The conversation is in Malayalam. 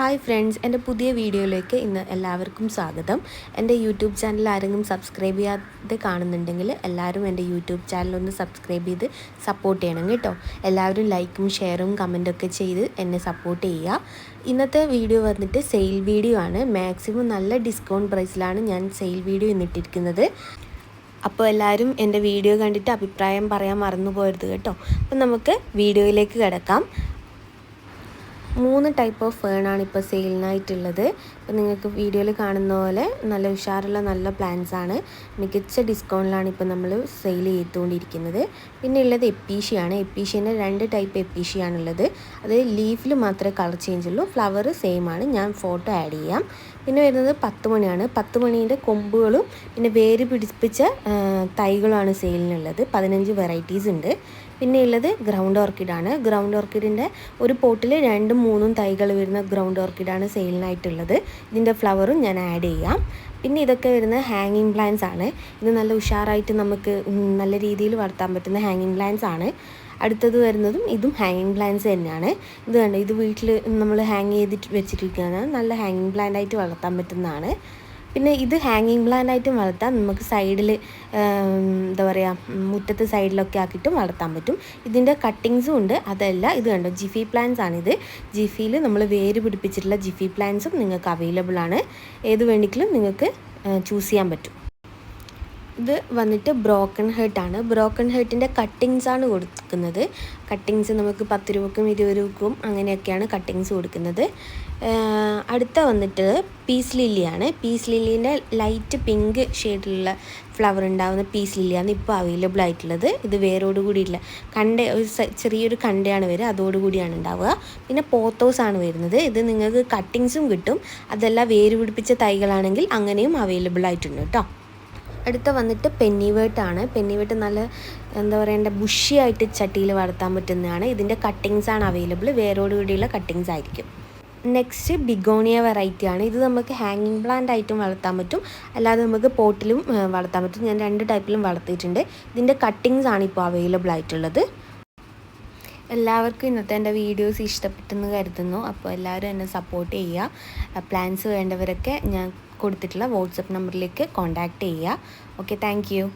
ഹായ് ഫ്രണ്ട്സ്, എൻ്റെ പുതിയ വീഡിയോയിലേക്ക് ഇന്ന് എല്ലാവർക്കും സ്വാഗതം. എൻ്റെ യൂട്യൂബ് ചാനൽ ആരെങ്കിലും സബ്സ്ക്രൈബ് ചെയ്യാതെ കാണുന്നുണ്ടെങ്കിൽ എല്ലാവരും എൻ്റെ യൂട്യൂബ് ചാനലൊന്ന് സബ്സ്ക്രൈബ് ചെയ്ത് സപ്പോർട്ട് ചെയ്യണം കേട്ടോ. എല്ലാവരും ലൈക്കും ഷെയറും കമൻറ്റൊക്കെ ചെയ്ത് എന്നെ സപ്പോർട്ട് ചെയ്യുക. ഇന്നത്തെ വീഡിയോ വന്നിട്ട് സെയിൽ വീഡിയോ ആണ്. മാക്സിമം നല്ല ഡിസ്കൗണ്ട് പ്രൈസിലാണ് ഞാൻ സെയിൽ വീഡിയോ ഇന്നിട്ടിരിക്കുന്നത്. അപ്പോൾ എല്ലാവരും എൻ്റെ വീഡിയോ കണ്ടിട്ട് അഭിപ്രായം പറയാൻ മറന്നു പോകരുത് കേട്ടോ. അപ്പം നമുക്ക് വീഡിയോയിലേക്ക് കിടക്കാം. 3 ടൈപ്പ് ഓഫ് ഫേണാണ് ഇപ്പോൾ സെയിലിനായിട്ടുള്ളത്. അപ്പോൾ നിങ്ങൾക്ക് വീഡിയോയിൽ കാണുന്ന പോലെ നല്ല ഉഷാറുള്ള നല്ല പ്ലാന്റ്സ് ആണ്. മികച്ച ഡിസ്കൗണ്ടിലാണ് ഇപ്പോൾ നമ്മൾ സെയിൽ ചെയ്തുകൊണ്ടിരിക്കുന്നത്. പിന്നെ ഉള്ളത് എപ്പീഷ്യയാണ്. എപ്പീഷ്യൻ്റെ 2 ടൈപ്പ് എപ്പീഷ്യയാണുള്ളത്. അത് ലീഫിൽ മാത്രമേ കളർ ചേഞ്ച് ഉള്ളൂ, ഫ്ലവർ സെയിം ആണ്. ഞാൻ ഫോട്ടോ ആഡ് ചെയ്യാം. പിന്നെ വരുന്നത് 10 മണിയാണ്. 10 മണീൻ്റെ കൊമ്പുകളും പിന്നെ വേര് പിടിപ്പിച്ച തൈകളുമാണ് സെയിലിനുള്ളത്. 15 വെറൈറ്റീസ് ഉണ്ട്. പിന്നെ ഉള്ളത് ഗ്രൗണ്ട് ഓർക്കിഡാണ്. ഗ്രൗണ്ട് ഓർക്കിഡിൻ്റെ ഒരു പോട്ടിൽ 2-3 തൈകൾ വരുന്ന ഗ്രൗണ്ട് ഓർക്കിഡാണ് സെയിലിനായിട്ടുള്ളത്. ഇതിൻ്റെ ഫ്ലവറും ഞാൻ ആഡ് ചെയ്യാം. പിന്നെ ഇതൊക്കെ വരുന്ന ഹാങ്ങിങ് പ്ലാന്റ്സ് ആണ്. ഇത് നല്ല ഉഷാറായിട്ട് നമുക്ക് നല്ല രീതിയിൽ വളർത്താൻ പറ്റുന്ന ഹാങ്ങിങ് പ്ലാന്റ്സ് ആണ്. അടുത്തത് വരുന്നതും ഇതും ഹാങ്ങിങ് പ്ലാന്റ്സ് തന്നെയാണ്. ഇത് കണ്ടോ, ഇത് വീട്ടിൽ നമ്മൾ ഹാങ് ചെയ്തിട്ട് വെച്ചിരിക്കുകയാണ്. നല്ല ഹാങ്ങിങ് പ്ലാന്റ് ആയിട്ട് വളർത്താൻ പറ്റുന്നതാണ്. പിന്നെ ഇത് ഹാങ്ങിങ് പ്ലാന്റ് ആയിട്ടും വളർത്താം. നമുക്ക് സൈഡിൽ എന്താ പറയുക, മുറ്റത്ത് സൈഡിലൊക്കെ ആക്കിയിട്ടും വളർത്താൻ പറ്റും. ഇതിൻ്റെ കട്ടിങ്സും ഉണ്ട്. അതല്ല, ഇത് കണ്ടോ, ജിഫി പ്ലാന്റ്സ് ആണിത്. ജിഫിയിൽ നമ്മൾ വേര് പിടിപ്പിച്ചിട്ടുള്ള ജിഫി പ്ലാന്റ്സും നിങ്ങൾക്ക് അവൈലബിൾ ആണ്. ഏത് വേണമെങ്കിലും നിങ്ങൾക്ക് ചൂസ് ചെയ്യാൻ പറ്റും. ഇത് വന്നിട്ട് ബ്രോക്കൺ ഹേർട്ടാണ്. ബ്രോക്കൺ ഹേർട്ടിൻ്റെ കട്ടിങ്സ് ആണ് കൊടുക്കുന്നത്. കട്ടിങ്സ് നമുക്ക് 10 രൂപക്കും 20 രൂപക്കും അങ്ങനെയൊക്കെയാണ് കട്ടിങ്സ് കൊടുക്കുന്നത്. അടുത്ത വന്നിട്ട് പീസ് ലില്ലിയാണ്. പീസ് ലില്ലീൻ്റെ ലൈറ്റ് പിങ്ക് ഷെയ്ഡിലുള്ള ഫ്ലവർ ഉണ്ടാകുന്ന പീസ് ലില്ലിയാണ് ഇപ്പോൾ അവൈലബിൾ ആയിട്ടുള്ളത്. ഇത് വേരോട് കൂടിയില്ല, ഒരു ചെറിയൊരു കണ്ടയാണ് വരിക, അതോടുകൂടിയാണ് ഉണ്ടാവുക. പിന്നെ പോത്തോസ് ആണ് വരുന്നത്. ഇത് നിങ്ങൾക്ക് കട്ടിങ്സും കിട്ടും. അതല്ല വേര് പിടിപ്പിച്ച തൈകളാണെങ്കിൽ അങ്ങനെയും അവൈലബിൾ ആയിട്ടുണ്ട് കേട്ടോ. അടുത്ത വന്നിട്ട് പെന്നിവേർട്ടാണ്. പെന്നിവേർട്ട് നല്ല എന്താ പറയേണ്ട ബുഷിയായിട്ട് ചട്ടിയിൽ വളർത്താൻ പറ്റുന്നതാണ്. ഇതിൻ്റെ കട്ടിങ്സാണ് അവൈലബിൾ. വേരോട് കൂടിയുള്ള കട്ടിങ്സ് ആയിരിക്കും. നെക്സ്റ്റ് ബിഗോണിയ വെറൈറ്റി ആണ്. ഇത് നമുക്ക് ഹാങ്ങിങ് പ്ലാന്റ് ആയിട്ടും വളർത്താൻ പറ്റും, അല്ലാതെ നമുക്ക് പോട്ടിലും വളർത്താൻ പറ്റും. ഞാൻ 2 ടൈപ്പിലും വളർത്തിയിട്ടുണ്ട്. ഇതിൻ്റെ കട്ടിങ്സ് ആണ് ഇപ്പോൾ അവൈലബിൾ ആയിട്ടുള്ളത്. എല്ലാവർക്കും ഇന്നത്തെ എൻ്റെ വീഡിയോസ് ഇഷ്ടപ്പെട്ടെന്ന് കരുതുന്നു. അപ്പോൾ എല്ലാവരും എന്നെ സപ്പോർട്ട് ചെയ്യുക. പ്ലാൻസ് വേണ്ടവരൊക്കെ ഞാൻ കൊടുത്തിട്ടുള്ള വാട്സപ്പ് നമ്പറിലേക്ക് കോൺടാക്റ്റ് ചെയ്യുക. Okay, thank you.